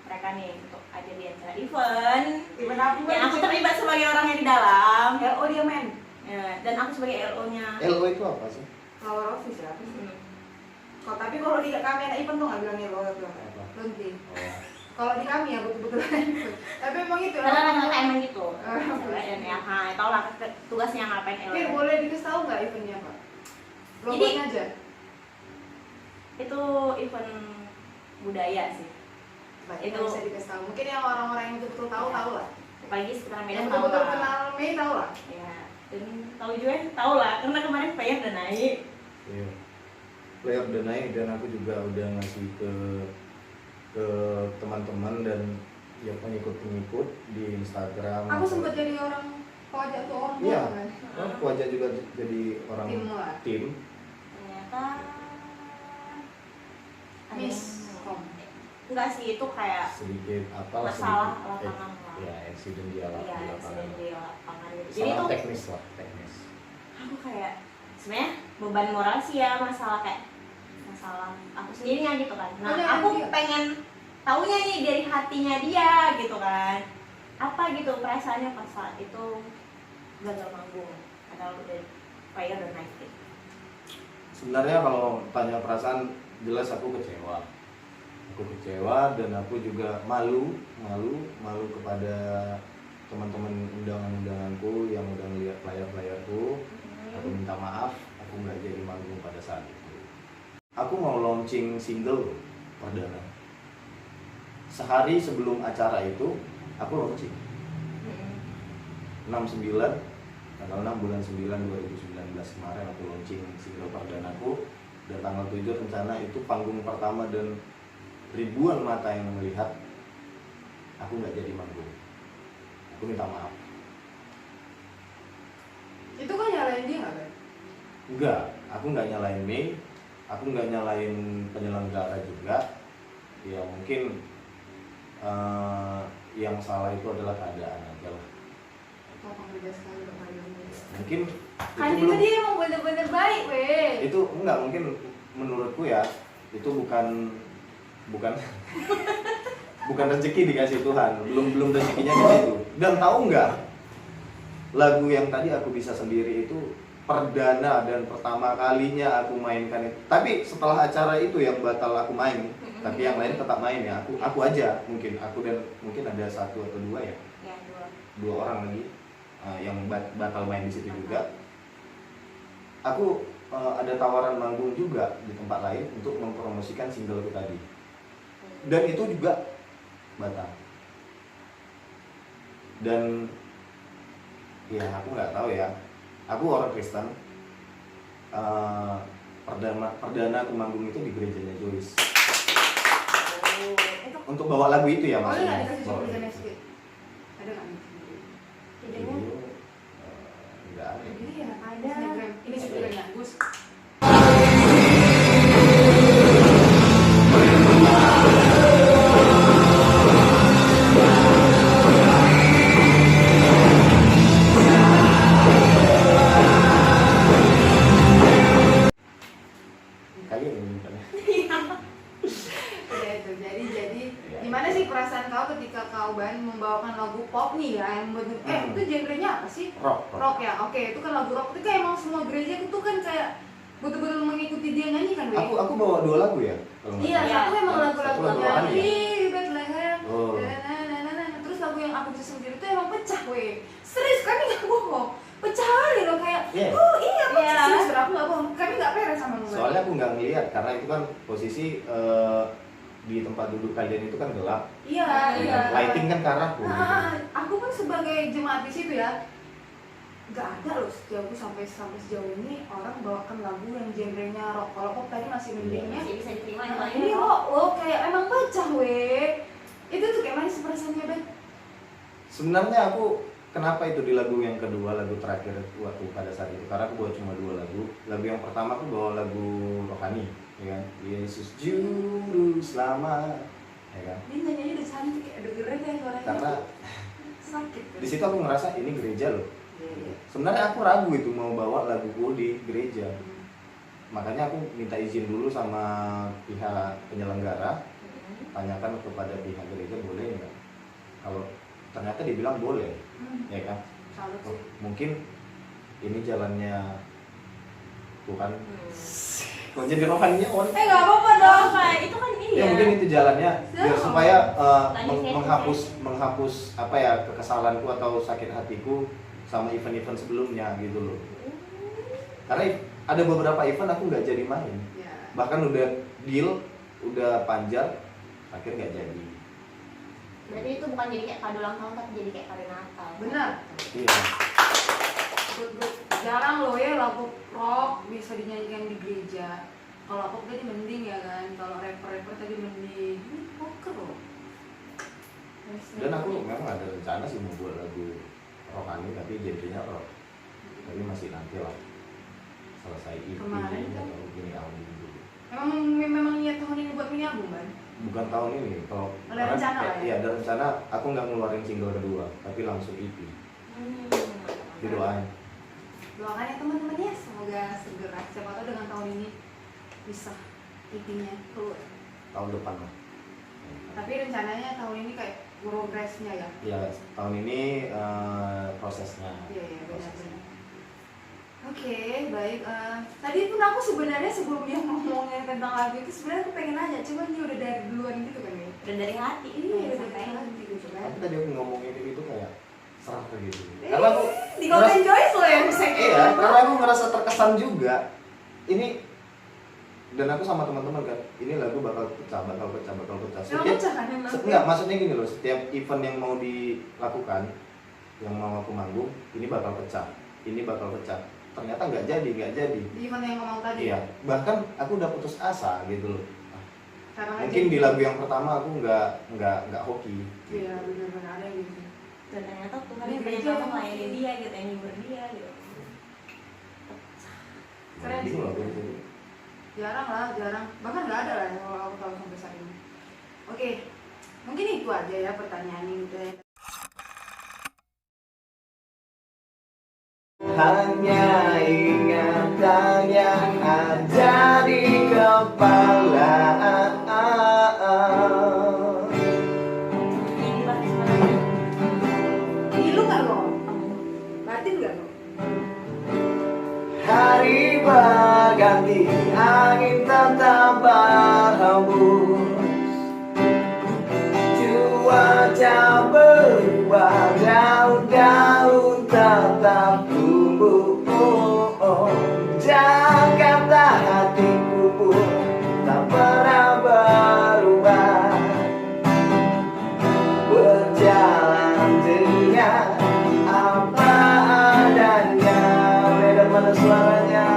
mereka nih untuk ada di acara event. Event apa? Yang aku terlibat sebagai orang yang di dalam. LO dia main. Ya, dan aku sebagai LO-nya. LO itu apa sih? Flower office ya. Hmm. Tapi kalau di kami anak event tuh nggak bilang LO itu. Apa? Lonti. Oh. Kalau di kami ya betul-betul. Tapi emang itu. Karena rata-rata emang gitu. Oh, Cewek dan ya, tau lah tugasnya ngapain LO. Oke, boleh dikasih tahu nggak eventnya Pak? Logonya aja. Itu event budaya sih. Itu Itu- bisa dikasih tahu. Mungkin yang orang-orang yang betul-betul tahu tahu lah. Apalagi sekitar Yang Medan tahu betul-betul lah. kenal Mei tahu lah. Ya, dan tahu juga tahu lah karena kemarin player udah naik. Iya. Player udah naik dan aku juga udah ngasih ke teman-teman dan ya pengikut-pengikut di Instagram. Aku sempat jadi orang pojok tuh orang Iya. tua kan. Oh, aku aja juga jadi orang Tim lah. tim. Ternyata ada Miss yang- Kom. enggak sih, itu kayak Sedikit apalah masalah sedikit, lapangan lah. ya insiden di lapangan. iya di lapangan. insiden di lapangan gitu. Jadi Salah tuh teknis lah, teknis. aku kayak sebenarnya beban moral sih ya, masalah aku sendirinya gitu kan. Nah Ada aku yang- pengen taunya nih dari hatinya dia gitu kan, apa gitu perasaannya pas saat itu gagal manggung atau dari player dan naik gitu. Sebenarnya kalau tanya perasaan, jelas aku kecewa. Aku kecewa dan aku juga malu kepada teman-teman undangan-undanganku yang udah ngeliat player-playerku. Aku minta maaf, aku nggak jadi manggung pada saat itu. Aku mau launching single perdana. Sehari sebelum acara itu, aku launching. 69, tanggal 6 bulan 9 2019 kemarin aku launching single perdanaku. Dan tanggal 7 rencana itu panggung pertama dan ribuan mata yang melihat. Aku nggak jadi manggung. Aku minta maaf. Itu kan nyalain dia nggak kan? Enggak, aku nggak nyalain Mei, aku nggak nyalain penyelenggara juga. Ya mungkin yang salah itu adalah keadaan aja lah. Potong kerja sekali Pak Mario. Mungkin Kan itu itu belum, dia emang bener-bener baik weh. itu enggak, mungkin menurutku ya itu bukan bukan rezeki dikasih Tuhan, belum rezekinya di situ. Dan tahu nggak, lagu yang tadi aku bisa sendiri itu perdana dan pertama kalinya aku mainkan itu. Tapi setelah acara itu yang batal aku main, tapi yang lain tetap main ya. Aku aja mungkin, aku dan mungkin ada satu atau dua ya, Ya dua orang lagi yang batal main di situ juga. Aku ada tawaran manggung juga di tempat lain untuk mempromosikan singleku tadi, dan itu juga batal. Dan ya aku nggak tahu ya, aku orang Kristen. Perdana aku manggung itu di gerejanya Joyce. itu Untuk bawa lagu itu ya Boleh nggak maksudnya. dikasih Bawa cuplikannya lagu. sedikit? Ada nggak nih? videonya Video, nggak ada. Jadi ya Ada. Instagram. Ini cuplikannya Gus. Kali ini bukannya. Ya itu. Jadi Iya. gimana sih perasaan kau ketika kau membawakan lagu pop nih ya yang bentuk itu genrenya apa sih? Rock. Rock ya. Oke, itu kan lagu rock itu kayak emang semua gereja itu kan kayak betul-betul mengikuti dia nyanyi kan, Wei? Aku bawa dua lagu ya. Kalau nggak Iya, salah. Iya. satu emang Satu lagu-lagu lagu yang rohani ya? di Bethlehem. Oh. Terus lagu yang aku bisa sendiri itu emang pecah, weh. Serius, kami nggak bohong. Pecah kali loh kayak, Iya. oh iya pecah. Iya. Serius, aku nggak bohong. Kami nggak beres sama Mbak. Soalnya aku nggak ngeliat karena itu kan posisi di tempat duduk kalian itu kan gelap. Iya, iya. Lighting kan ke arahku. Nah, aku pun sebagai jemaat di situ ya, nggak ada loh sampai sejauh ini orang bawakan lagu yang genrenya rock. Kalau pop tadi masih mendingnya. masih bisa diterima yang Nah, lain ini kok. rock loh, kayak emang pecah, weh. Itu tuh kayak mana sih perasaannya, Ben? Sebenarnya aku kenapa itu di lagu yang kedua, lagu terakhir waktu pada saat itu, karena aku bawa cuma dua lagu. Lagu yang pertama aku bawa lagu rohani, ya kan? Yesus Juru Selamat, ya kan? Dia nyanyinya udah cantik ya. Kedengeran ya suaranya. Karena Sakit kan? di situ aku ngerasa ini gereja loh. Iya. Sebenarnya aku ragu itu mau bawa laguku di gereja. Makanya aku minta izin dulu sama pihak penyelenggara, tanyakan kepada pihak gereja boleh nggak. Kalau ternyata dibilang boleh, ya kan? Salut Oh, sih. mungkin ini jalannya Tuhan. Kok jadi rohaninya on? Nggak apa-apa dong. Apa? Itu kan ini Ya ya. mungkin itu jalannya biar Siapa? supaya Tanya menghapus apa ya kekesalanku atau sakit hatiku sama event-event sebelumnya gitu loh. Karena ada beberapa event aku nggak jadi main, Ya. bahkan udah deal, udah panjang, akhirnya nggak jadi. Berarti itu bukan jadi kayak kado ulang tahun tapi jadi kayak kado Natal. Benar. Iya. Good. Jarang loh ya lagu rock bisa dinyanyikan di gereja. Kalau pop tadi mending ya kan. Kalau rapper tadi mending. Ini poker loh. Dan aku memang ada rencana sih mau buat lagu rohani tapi genrenya rock. Tapi masih nanti lah selesai EP Kemarin kan? atau mini album dulu. Memang niat tahun ini buat mini album kan? Bukan tahun ini, kalau Ada rencana lah ya? Iya ada rencana. Aku nggak ngeluarin single kedua, tapi langsung EP. Didoain. Doakan ya teman-temannya semoga segera. Siapa tahu dengan tahun ini bisa EP-nya keluar. Tahun depan lah. Tapi rencananya tahun ini kayak progresnya ya. Iya tahun ini prosesnya. Iya benar-benar. Oke, baik. Tadi pun aku sebenarnya sebelum dia ngomongin tentang lagu itu sebenarnya aku pengen nanya, cuman dia udah dari duluan gitu kan ya. Dan dari hati Iya, udah sampai dari hati gitu kan. Tapi tadi aku ngomongin itu kayak serah gitu. Karena aku Di Golden Joyce loh yang iya, karena aku ngerasa terkesan juga. Ini dan aku sama teman-teman kan, ini lagu bakal pecah. Emang Setiap, pecah kan emang? enggak, maksudnya gini loh, setiap event yang mau dilakukan, yang mau aku manggung, ini bakal pecah. Ternyata nggak jadi. Di event yang ngomong tadi. Iya, bahkan aku udah putus asa gitu loh. Karena Mungkin di lagu yang pertama aku nggak hoki. Iya benar-benar ada yang gitu. dan ternyata Tuhan Di yang gereja pengen apa melayani sih? dia gitu, yang hibur dia gitu. Keren Mending sih. loh, gitu. Jarang. Bahkan nggak ada lah yang kalau aku tahu sampai saat ini. Oke, mungkin itu aja ya pertanyaan ini gitu ya. Hanya ingatan yang ada di kepala. Yang dibahas mana? Ngilu nggak lo? Batin nggak lo? Hari berganti, angin tetap berhembus, cuaca berubah, daun-daun tetap tumbuh. Jakarta hatiku pun tak pernah berubah, berjalan dengan apa adanya. Beda mana suaranya?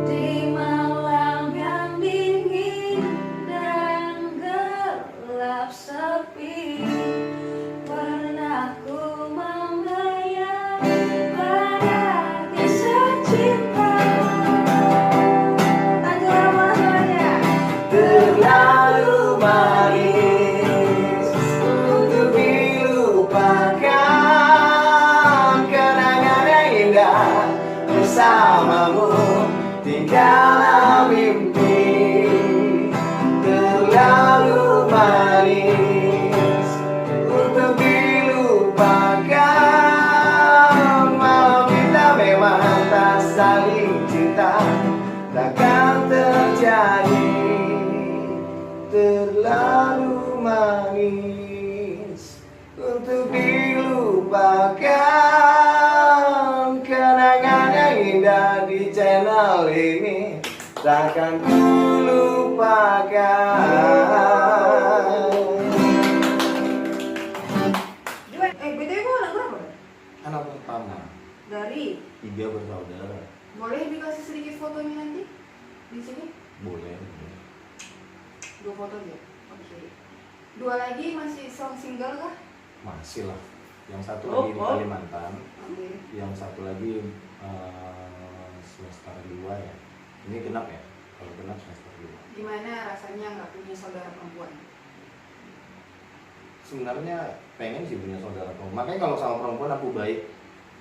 Di malam yang dingin dan gelap sepi, pernah ku membayang pada kisah cinta. Tajuk apa suaranya? Terlalu manis untuk dilupakan, kenangan yang indah bersamamu tinggallah mimpi. Terlalu manis untuk dilupakan, malam kita memang tak saling cinta, takkan terjadi. Terlalu manis untuk dilupakan, kenangan yang indah di channel ini takkan ku lupakan. BTW kau anak berapa? Anak pertama, Dari 3 bersaudara. boleh dikasih sedikit fotonya nanti di sini? Boleh. 2 foto aja. Oke. 2 lagi masih single kah? Masih lah. Yang satu Oh, lagi di oh. Kalimantan, Oke. yang satu lagi semester 2 ya. Ini genap ya? Kalau genap semester 2. Gimana rasanya nggak punya saudara perempuan? sebenarnya pengen sih punya saudara perempuan. Makanya kalau sama perempuan aku baik.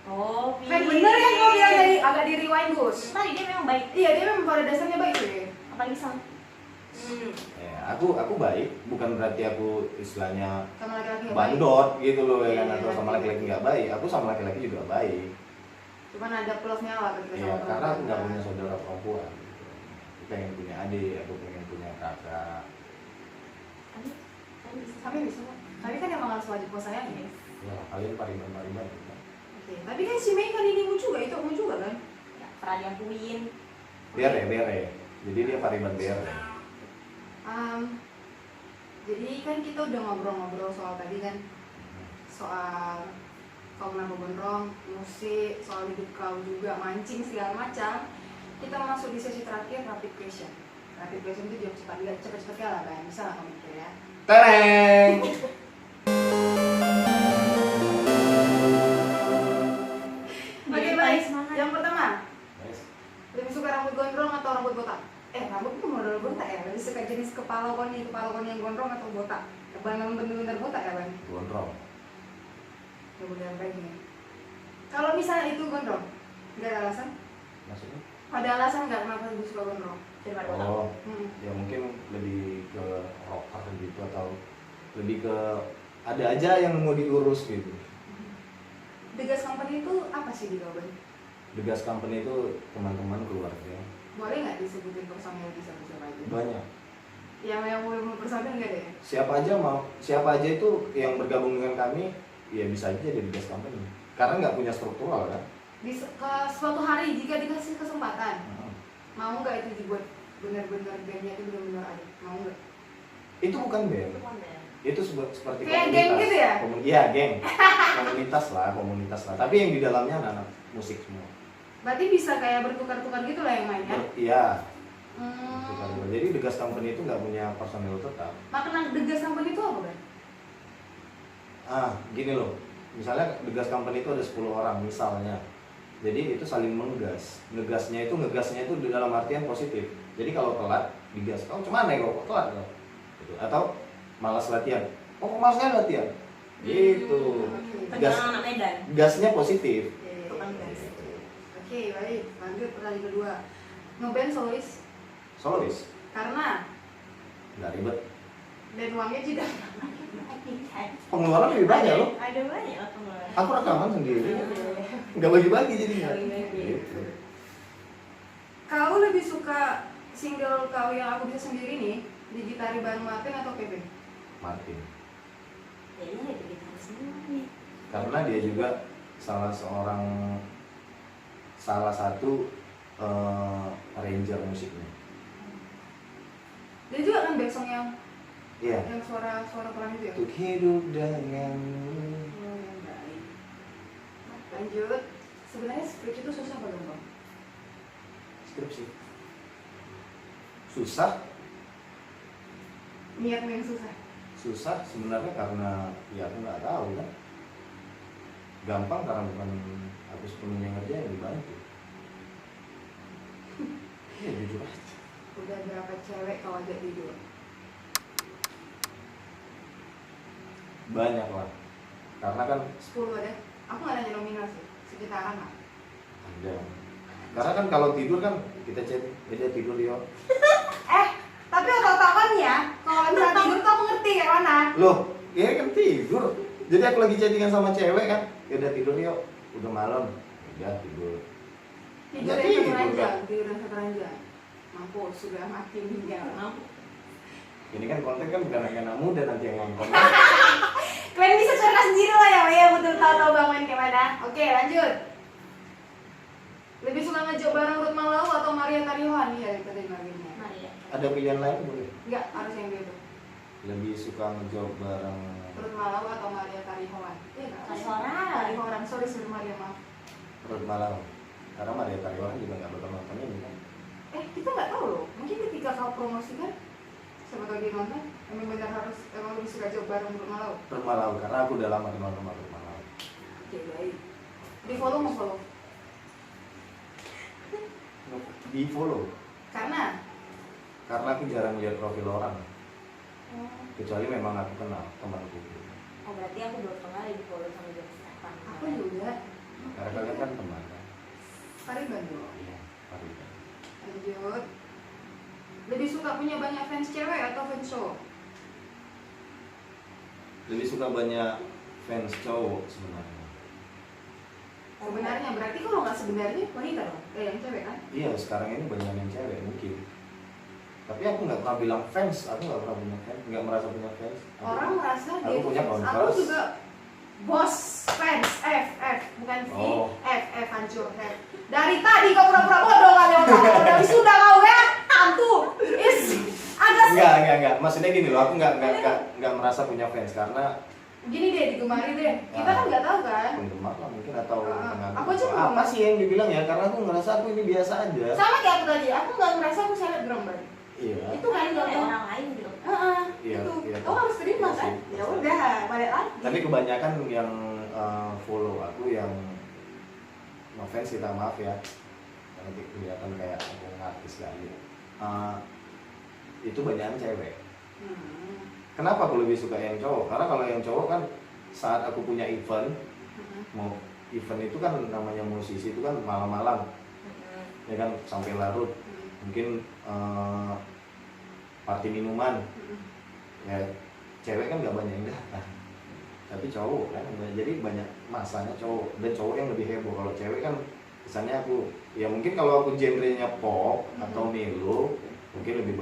Oh, Kan bener yang gue bilang tadi, agak di rewind Gus. Tadi dia memang baik. Iya, dia memang pada dasarnya baik sih. Apalagi sama. Ya, aku baik, bukan berarti aku istilahnya Sama laki-laki nggak baik. bandot gitu loh ya kan, Iya, atau sama laki-laki nggak baik. Aku sama laki-laki juga baik. Cuman ada plusnya lah ketika Iya, sama karena aku nggak perempuan. punya saudara perempuan. Gitu. Aku pengen punya adik, aku pengen punya kakak. Kami bisa kok. Tapi kan emang harus wajib gue sayang ya. Ya, kalian pariban gitu kan. Oke. Tapi kan si Mei kan ini juga, itu mau juga kan? Ya, pernah diakuin. Bere. Jadi dia pariban bere. Jadi kan kita udah ngobrol-ngobrol soal tadi kan, soal kau kenapa gondrong, musik, soal hidup kau juga, mancing segala macam. Kita masuk di sesi terakhir, rapid question. Rapid question itu jawab cepat, nggak cepet-cepet lah kan, bisa lah kamu mikir ya. Tereng. Oke Iya, baik, semangat. yang pertama, Nice. lebih suka rambut gondrong atau rambut botak? Rambut tuh model botak ya, lebih suka jenis kepala koni yang gondrong atau botak? Memang bener-bener botak ya Bang? Gondrong. Ya udah baik nih. Kalau misalnya itu gondrong, nggak ada alasan? Maksudnya? Ada alasan nggak kenapa lebih suka gondrong? Daripada botak. Oh, Hmm. ya mungkin lebih ke rocker gitu atau lebih ke ada aja yang mau diurus gitu. The Gas Company itu apa sih di Bang? The Gas Company itu teman-teman keluarga. Boleh nggak disebutin personil bisa siapa aja? Banyak. Yang mau personil nggak deh? Siapa aja itu yang bergabung dengan kami, ya bisa aja jadi The Gas Company. Karena nggak punya struktural kan. Ke suatu hari jika dikasih kesempatan, mau nggak itu dibuat benar-benar bandnya itu benar-benar ada? Mau nggak? Itu bukan band. Itu kan ya. Itu seperti Kayak geng gitu ya? Iya, geng. komunitas lah. Tapi yang di dalamnya anak-anak musik semua. Berarti bisa kayak bertukar-tukar gitu lah yang mainnya? Iya. Hmm. Jadi The Gas Company itu nggak punya personil tetap. Makna The Gas Company itu apa Bang? Gini loh. Misalnya The Gas Company itu ada 10 orang misalnya. Jadi itu saling menggas. Ngegasnya itu di dalam artian positif. Jadi kalau telat digas. Kau cuma aneh kok telat kau. Gitu. Atau malas latihan. Oh, malasnya latihan. Gitu. Oke. Gas. Perjalanan anak Medan. Gasnya positif. Oke. Itu kan gas. Oke, baik. Lanjut pertanyaan kedua. Ngeband solois Solois. karena Nggak ribet. dan uangnya tidak. Pengeluaran lebih banyak loh. Ada banyak lah pengeluaran. Aku rekaman sendiri. Nggak bagi-bagi jadinya. Bagi-bagi. Gitu. Kau lebih suka single kau yang aku bisa sendiri nih digitari bareng Martin atau Kevin? Martin. Kayaknya ya kita semua nih. Karena dia juga salah satu arranger musiknya. Dia juga kan back song yang Iya. suara perang itu ya? Untuk hidup denganmu. Oh, yang baik. Lanjut. Sebenarnya skripsi itu susah apa gampang? Skripsi. Susah. Niatmu yang susah. Susah sebenarnya karena ya aku nggak tahu kan. Gampang karena bukan aku sepenuhnya ngerjain, dibantu. Ya jujur aja. Udah berapa cewek kau ajak tidur? Banyak lah. Karena kan 10 ada. Aku nggak nanya nominal sih. Sekitaran lah. ada. Karena kan kalau tidur kan kita chat, dia tidur yo. Tapi otak-otakan ya, kalau misalnya tidur tuh aku ngerti kayak mana. Loh, ya kan tidur. Jadi aku lagi chattingan sama cewek kan, ya udah tidur yuk, udah malam, udah tidur. Tidur Jadi, yang satu tidur, ranjang, tidur yang satu ranjang. Mampus, sudah mati meninggal. Ini kan konten kan bukan anak muda nanti yang nonton. Kalian bisa cerita sendiri lah ya, ya betul tahu bangun kayak mana. Oke, lanjut. Lebih suka ngejob bareng Ruth Malau atau Maria Tariwan? Iya, itu tadi Marianya. Maria. Ada pilihan lain boleh? Enggak, harus yang dia tuh. Lebih suka ngejob bareng Ruth Malau atau Maria Tariwan? Iya enggak? Tariwan. Tariwan, sorry Maria maaf. Ruth Malau. Karena Maria Tariwan juga nggak bakal nonton ini kan. Kita nggak tahu loh. Mungkin ketika kau promosikan, siapa tahu dia nonton. Emang lebih suka job bareng Ruth Malau. Ruth Malau, karena aku udah lama kenal sama Ruth Malau. Oke, baik. Di follow mau follow? Di follow, Karena karena aku jarang lihat profil orang. Kecuali memang aku kenal temanku. Oh berarti aku belum pernah di follow sama jam sekarang. Aku juga. Karena kalian kan teman kan. Pariban dong. Iya, pari. Lanjut. Lebih suka punya banyak fans cewek atau fans cowok? Lebih suka banyak fans cowok sebenarnya. Sebenarnya berarti kalau nggak sebenarnya wanita dong? Yang cewek kan? Iya, sekarang ini banyak yang cewek mungkin. Tapi aku nggak pernah bilang fans, aku nggak pernah punya fans, nggak merasa punya fans. Orang merasa aku dia punya fans. Aku Converse. juga bos fans F bukan V Oh. F hancur F. Dari tadi kau pura-pura bodoh kali orang dari sudah kau ya hantu is agak sih. Enggak. Maksudnya gini loh, aku nggak merasa punya fans karena Gini deh digemari deh. Kita kan nggak tahu kan. penggemar lah mungkin atau pengagum. Aku aja apa penggemar. sih yang dibilang ya? Karena aku ngerasa aku ini biasa aja. Sama kayak aku tadi. Aku nggak merasa aku selebgram banget. Iya. Itu kan Itu kayak gampang. orang lain gitu. Iya, Itu. iya. Kau harus terima Iya kan? sih. Ya udah balik lagi. Tapi kebanyakan yang follow aku yang ngefans kita maaf ya, nanti kelihatan kayak aku artis kali. Itu banyakan cewek. Kenapa aku lebih suka yang cowok? Karena kalau yang cowok kan saat aku punya event, mau event itu kan namanya musisi itu kan malam-malam, ya kan sampai larut. Mungkin party minuman, ya cewek kan nggak banyak yang datang. Tapi cowok kan, jadi banyak masanya cowok dan cowok yang lebih heboh. Kalau cewek kan kesannya aku, ya mungkin kalau aku genrenya pop atau melo, mungkin lebih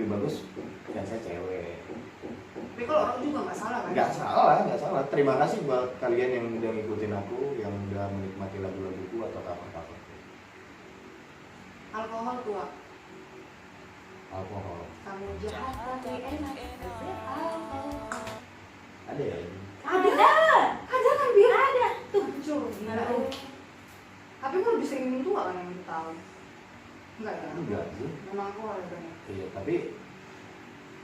bagus yang saya cewek. Tapi kalau orang juga nggak salah kan? Nggak salah. Terima kasih buat kalian yang udah ngikutin aku, yang udah menikmati lagu-laguku atau cover-cover. Alkohol tua. Alkohol. Kamu jahat tapi enak. Alkohol. Ada ya? Ada kan biar Ada tuh. muncul. Gila. Tapi gue lebih sering minum tua kan yang itu tahu. Enggak ya? Enggak sih. Memang aku ada banyak. Iya, tapi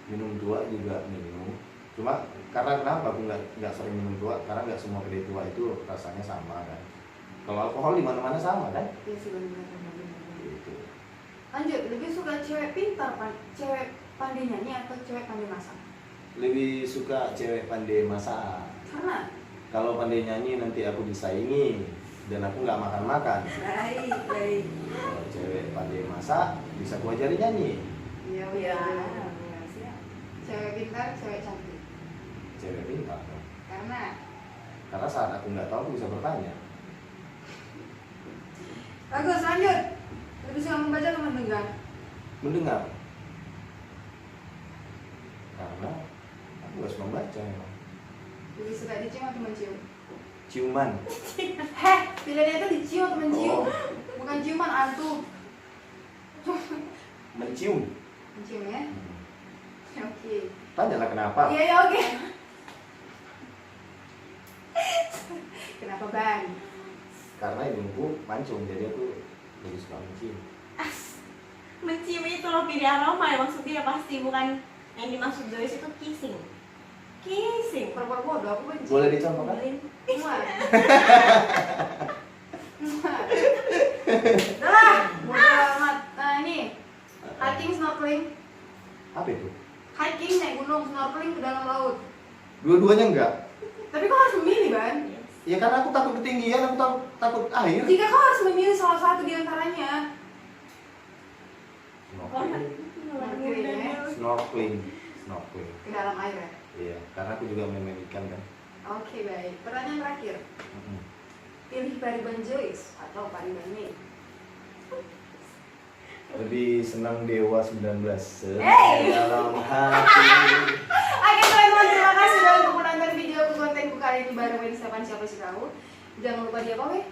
minum tua juga minum. Cuma karena kenapa aku nggak sering minum tua? Karena nggak semua kedai tua itu rasanya sama kan. Kalau alkohol di mana-mana sama kan? Iya sih benar. Gitu. Lanjut, lebih suka cewek pintar, cewek pandai nyanyi atau cewek pandai masak? Lebih suka cewek pandai masak. Karena Kalau pandai nyanyi nanti aku disaingi dan aku nggak makan-makan. baik. Kalau cewek pandai masak bisa aku ajari nyanyi. Iya, Iya. benar. Cewek pintar, cewek cantik. Cewek pintar. Karena saat aku nggak tahu aku bisa bertanya. Bagus, lanjut. Lebih suka membaca atau mendengar? Mendengar. Karena aku nggak suka membaca memang. Lebih suka dicium atau mencium? Ciuman. Heh, pilihannya itu dicium atau mencium? Oh. Bukan ciuman, antu. Mencium. Mencium ya? Oke. Tanyalah kenapa? Iya, oke. Kenapa bang? Karena hidungku mancung jadi aku lebih suka mencium. Mencium itu loh pilih aroma ya maksudnya pasti bukan yang dimaksud Joyce itu kissing. Kissing. Pura-pura bodoh, aku benci. Boleh dicontohkan? Muat. Udah, bodoh amat. Nah ini, hiking snorkeling. Apa itu? Hiking naik gunung, snorkeling ke dalam laut. Dua-duanya enggak. Tapi kau harus memilih, Ban. Ya karena aku takut ketinggian, aku takut air. Jika kau harus memilih salah satu di antaranya. Snorkeling. Ke dalam air ya? Iya, karena aku juga main ikan kan. Oke, baik. Pertanyaan terakhir. Pilih Pariban Joyce atau Pariban May? Lebih senang Dewa 19 Hey! dalam hati. Oke teman-teman, terima kasih sudah untuk menonton video kontenku kali ini bareng Wendy Siapa sih tahu. Jangan lupa di apa weh?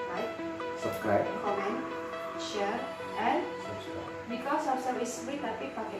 Like, Subscribe. comment, share, and Subscribe. because subscribe is free tapi pakai